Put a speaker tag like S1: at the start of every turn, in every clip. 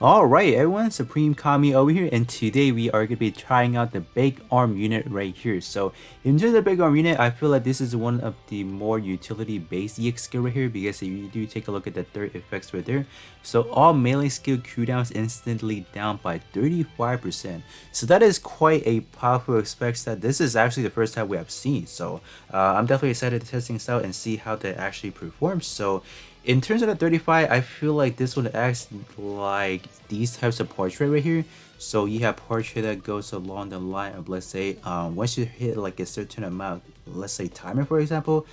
S1: Alright everyone, Supreme Kami over here, and today we are going to be trying out the Big Arm unit right here. So in terms of the Big Arm unit, I feel like this is one of the more utility based EX skill right here, because if you do take a look at the third effects right there, so all melee skill cooldowns instantly down by 35%. So that is quite a powerful effect that this is actually the first time we have seen. So I'm definitely excited to test things out and see how that actually performs. So in terms of the 35, I feel like this one acts like these types of portrait right here. So you have portrait that goes along the line of, let's say, once you hit like a certain amount, let's say timer for example,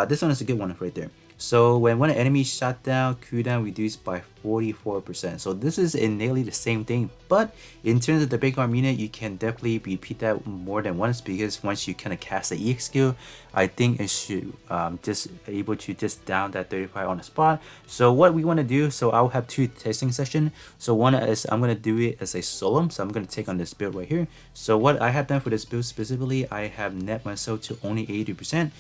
S1: this one is a good one right there. So when one enemy shot down, cooldown reduced by 44%. So this is innately the same thing, but in terms of the big arm unit, you can definitely repeat that more than once, because once you kind of cast the EX skill, I think it should just able to just down that 35 on the spot. So what we want to do, so I'll have two testing sessions. So one is I'm going to do it as a solo, so I'm going to take on this build right here. So what I have done for this build specifically, I have net myself to only 80%.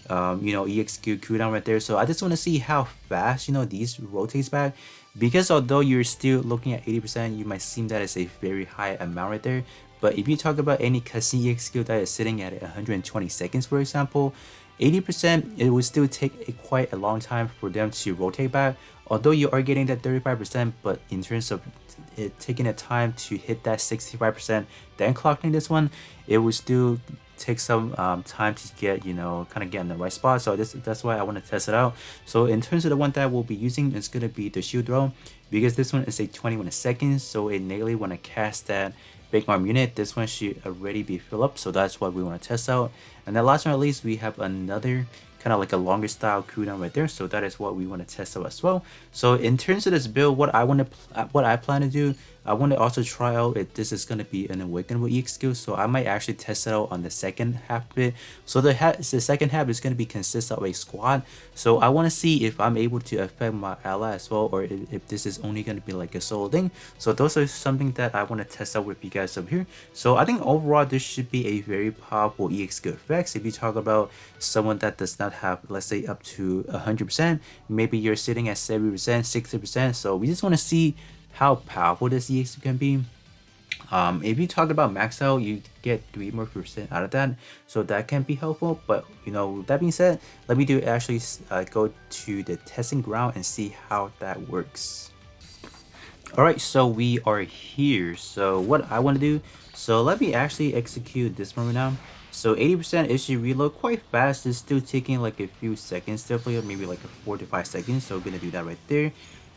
S1: EXQ cooldown right there. So I just want to see how fast, these rotates back, because although you're still looking at 80%, you might seem that is a very high amount right there. But if you talk about any cutscene EXQ that is sitting at 120 seconds, for example, 80%, it would still take quite a long time for them to rotate back. Although you are getting that 35%, but in terms of it taking the time to hit that 65%, then clocking this one, it would still take some time to get, kind of get in the right spot. So that's why I want to test it out. So in terms of the one that we'll be using, it's going to be the shield throw, because this one is a 21 seconds. So innately when I cast that big arm unit, this one should already be filled up. So that's what we want to test out. And then last but not least, we have another kind of like a longer style cooldown right there. So that is what we want to test out as well. So in terms of this build, what I plan to do, I want to also try out if this is going to be an awakenable EX skill. So I might actually test it out on the second half of it. So the second half is going to be consist of a squad. So I want to see if I'm able to affect my ally as well, or if this is only going to be like a solo thing. So those are something that I want to test out with you guys up here. So I think overall this should be a very powerful EX skill effects. If you talk about someone that does not have, let's say, up to 100%, maybe you're sitting at 70%, 60%. So we just want to see how powerful this EX can be. If you talk about max out, you get 3% more out of that, so that can be helpful. But that being said, let me actually go to the testing ground and see how that works. Alright, so we are here. So what I want to do, so let me actually execute this one right now. So 80% it should reload quite fast. It's still taking like a few seconds to play, maybe like 4 to 5 seconds. So I'm gonna do that right there.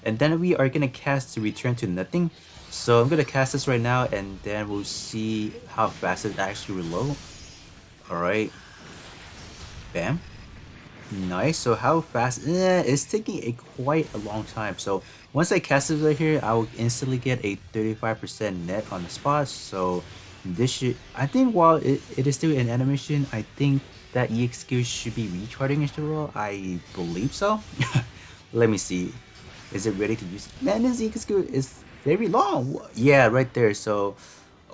S1: And then we are gonna cast to return to nothing. So I'm gonna cast this right now, and then we'll see how fast it actually reload. Alright. Bam. Nice. So how fast? It's taking quite a long time. So once I cast it right here, I will instantly get a 35% net on the spot. So this should, I think, while it is still an animation, I think that EX skill should be recharging as well. I believe so. Let me see. Is it ready to use? Man, this EX skill is very long. Yeah, right there. So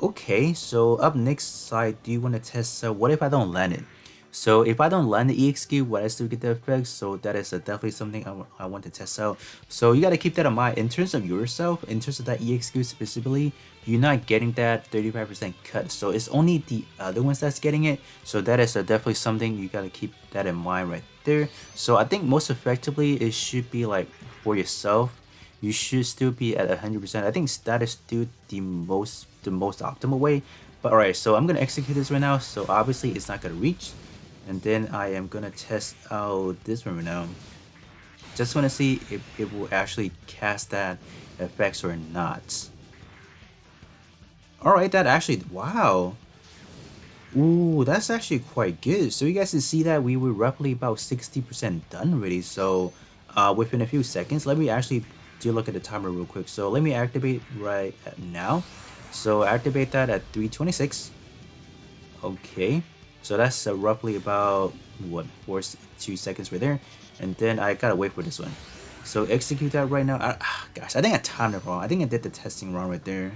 S1: okay, so up next, I do want to test. What if I don't land it? So if I don't land the EX skill, will I still get the effects? So that is definitely something I want to test out. So you got to keep that in mind. In terms of yourself, in terms of that EX skill specifically, you're not getting that 35% cut. So it's only the other ones that's getting it. So that is definitely something you got to keep that in mind right there. So I think most effectively, it should be like for yourself, you should still be at 100%. I think that is still the most optimal way. But alright, so I'm gonna execute this right now. So obviously it's not gonna reach. And then I am gonna test out this one right now. Just wanna see if it will actually cast that effects or not. Alright, that actually, wow. Ooh, that's actually quite good. So you guys can see that we were roughly about 60% done already. So within a few seconds, let me actually do look at the timer real quick. So let me activate right now. So activate that at 3:26. Okay. So that's roughly about, what, 2 seconds right there. And then I gotta wait for this one. So execute that right now. Gosh, I think I timed it wrong. I think I did the testing wrong right there.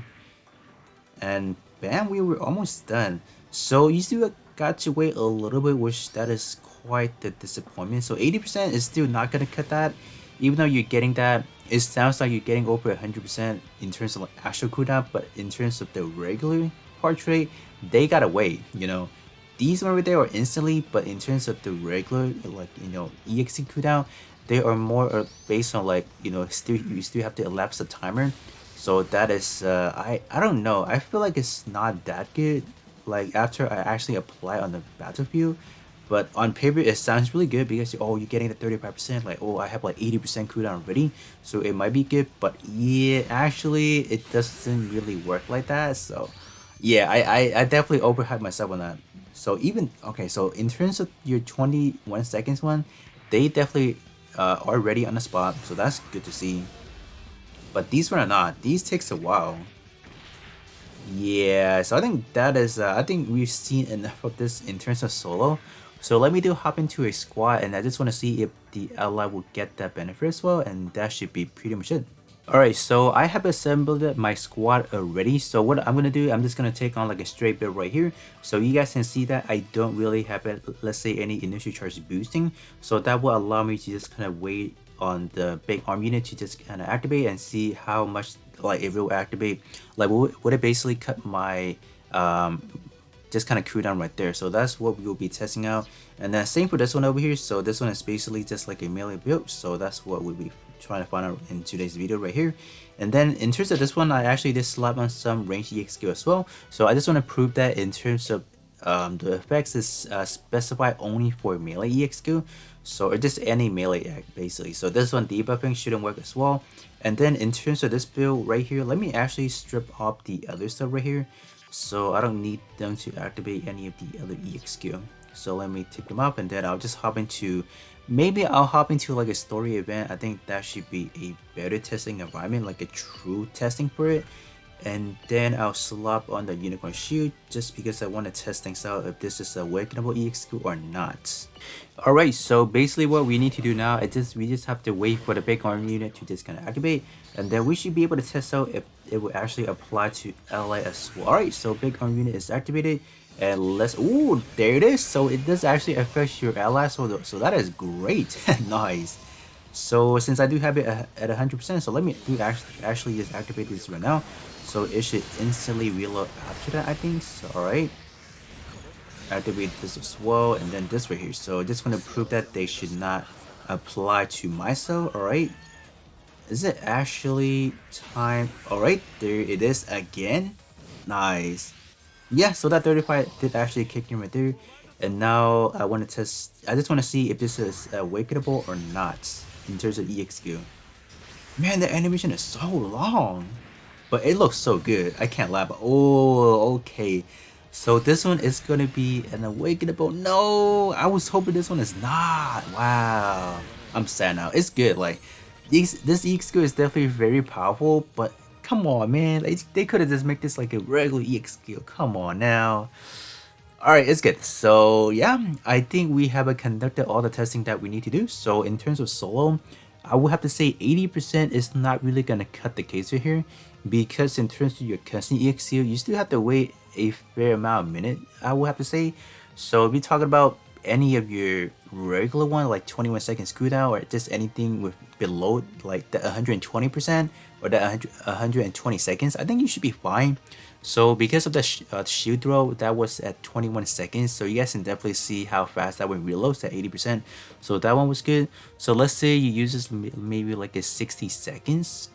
S1: And bam, we were almost done. So you still got to wait a little bit, which that is quite the disappointment. So 80% is still not gonna cut that. even though you're getting that, it sounds like you're getting over 100% in terms of like actual cooldown, but in terms of the regular heart rate, they gotta wait, you know. These over there are instantly, but in terms of the regular, like, you know, EXE cooldown, they are more based on like, you know, still you still have to elapse the timer. So that is, I don't know. I feel like it's not that good. Like after I actually apply on the battlefield, but on paper it sounds really good because oh you're getting the 35%. Like oh I have like 80% cooldown already, so it might be good. But yeah, actually it doesn't really work like that. So yeah, I definitely overhyped myself on that. So even okay, so in terms of your 21 seconds one, they definitely are ready on the spot. So that's good to see. But these one are not. These takes a while. Yeah, so I think that is, I think we've seen enough of this in terms of solo. So let me do hop into a squad, and I just want to see if the ally will get that benefit as well, and that should be pretty much it. Alright, so I have assembled my squad already. So what I'm gonna do, I'm just gonna take on like a straight build right here. So you guys can see that I don't really have it, let's say any initial charge boosting. So that will allow me to just kind of wait on the big arm unit to just kind of activate and see how much like it will activate. Like would it basically cut my just kind of cooldown right there. So that's what we will be testing out. And then same for this one over here. So this one is basically just like a melee build. So that's what we'll be trying to find out in today's video right here. And then in terms of this one, I actually did slap on some range EX skill as well. So I just want to prove that in terms of the effects is specified only for melee EX skill. So or just any melee act basically. So this one debuffing shouldn't work as well. And then in terms of this build right here, let me actually strip off the other stuff right here. So I don't need them to activate any of the other EX skill. So let me take them up and then I'll just hop into, maybe I'll hop into like a story event. I think that should be a better testing environment, like a true testing for it. And then I'll slap on the unicorn shield just because I want to test things out if this is a awakenable EX skill or not. Alright, so basically what we need to do now is we just have to wait for the big arm unit to just kind of activate, and then we should be able to test out if it will actually apply to ally as well. Alright, so big arm unit is activated, and let's, ooh, there it is. So it does actually affect your ally, so that is great. Nice. So since I do have it at 100%, so let me do actually just activate this right now. So it should instantly reload after that, I think. So alright. Activate this as well, and then this right here. So just want to prove that they should not apply to myself. Alright. Is it actually time? Alright, there it is again. Nice. Yeah, so that 35 did actually kick in right there. And now I want to test, I just want to see if this is awakenable or not in terms of EX skill. Man, the animation is so long, but it looks so good. I can't lie. But oh, okay. So this one is gonna be an awakenable. No, I was hoping this one is not. Wow, I'm sad now. It's good. Like this EX skill is definitely very powerful, but come on, man. They could have just made this like a regular EX skill. Come on now. Alright, it's good. So yeah, I think we have conducted all the testing that we need to do. So in terms of solo, I would have to say 80% is not really gonna cut the case right here, because in terms of your custom EX skill, you still have to wait a fair amount of minute, I would have to say. So if we talking about any of your regular one, like 21 seconds cooldown, or just anything with below like the 120% or the 120 seconds, I think you should be fine. So because of the shield throw, that was at 21 seconds. So you guys can definitely see how fast that one reloads at 80%. So that one was good. So let's say you use this maybe like a 60 seconds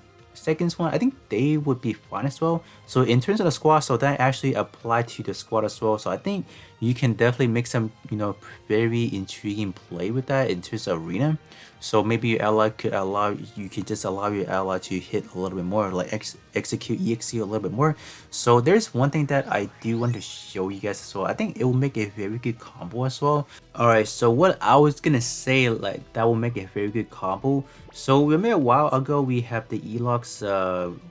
S1: one, I think they would be fine as well. So in terms of the squad, so that actually applied to the squad as well. So I think you can definitely make some, you know, very intriguing play with that in terms of arena. So maybe your ally could allow, you could just allow your ally to hit a little bit more, like execute EXE a little bit more. So there's one thing that I do want to show you guys as well. I think it will make a very good combo as well. Alright, so what I was gonna say, like that will make a very good combo. So remember a while ago we have the Elox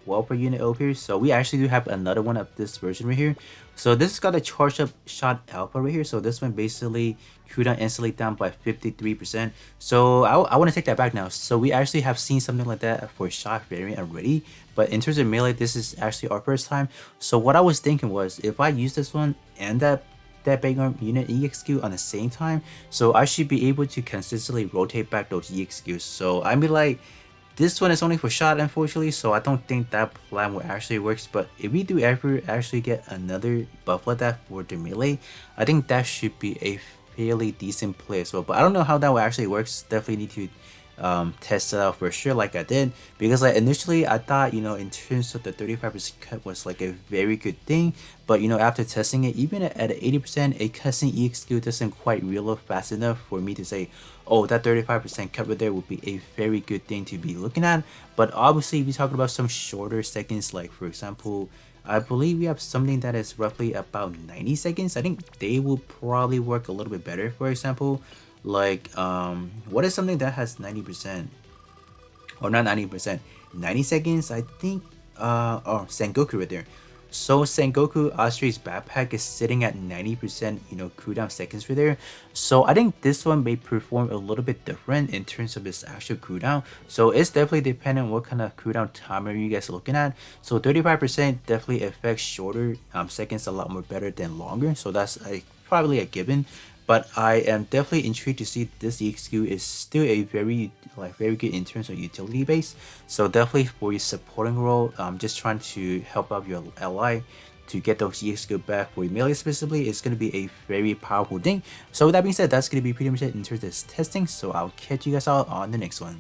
S1: welfare unit over here. So we actually do have another one of this version right here. So this has got a charge up shot alpha right here. So this one basically cooldown instantly down by 53%. So I want to take that back now. So we actually have seen something like that for shot variant already. But in terms of melee, this is actually our first time. So what I was thinking was, if I use this one and that that big arm unit EXQ on the same time, so I should be able to consistently rotate back those EXQs. So I mean, like, this one is only for shot, unfortunately, so I don't think that plan will actually works. But if we do ever actually get another buff like that for the melee, I think that should be a fairly decent play as well. But I don't know how that will actually works. Definitely need to test it out for sure, like I did, because like initially I thought, you know, in terms of the 35% cut was like a very good thing, but you know, after testing it, even at 80%, a cutscene EXQ doesn't quite reload fast enough for me to say, oh, that 35% cut right there would be a very good thing to be looking at. But obviously, if we talk about some shorter seconds, like for example, I believe we have something that is roughly about 90 seconds. I think they will probably work a little bit better. For example, like what is something that has 90%, or not 90%, 90 seconds? I think oh, Sengoku right there. So Sengoku Astri's backpack is sitting at 90%, you know, cooldown seconds right there. So I think this one may perform a little bit different in terms of its actual cooldown. So it's definitely dependent on what kind of cooldown timer you guys are looking at. So 35% definitely affects shorter seconds a lot more better than longer. So that's probably a given. But I am definitely intrigued to see this EXQ is still a very good in terms of utility base. So definitely for your supporting role, just trying to help out your ally to get those EXQ back for your melee specifically, it's going to be a very powerful thing. So with that being said, that's going to be pretty much it in terms of this testing. So I'll catch you guys all on the next one.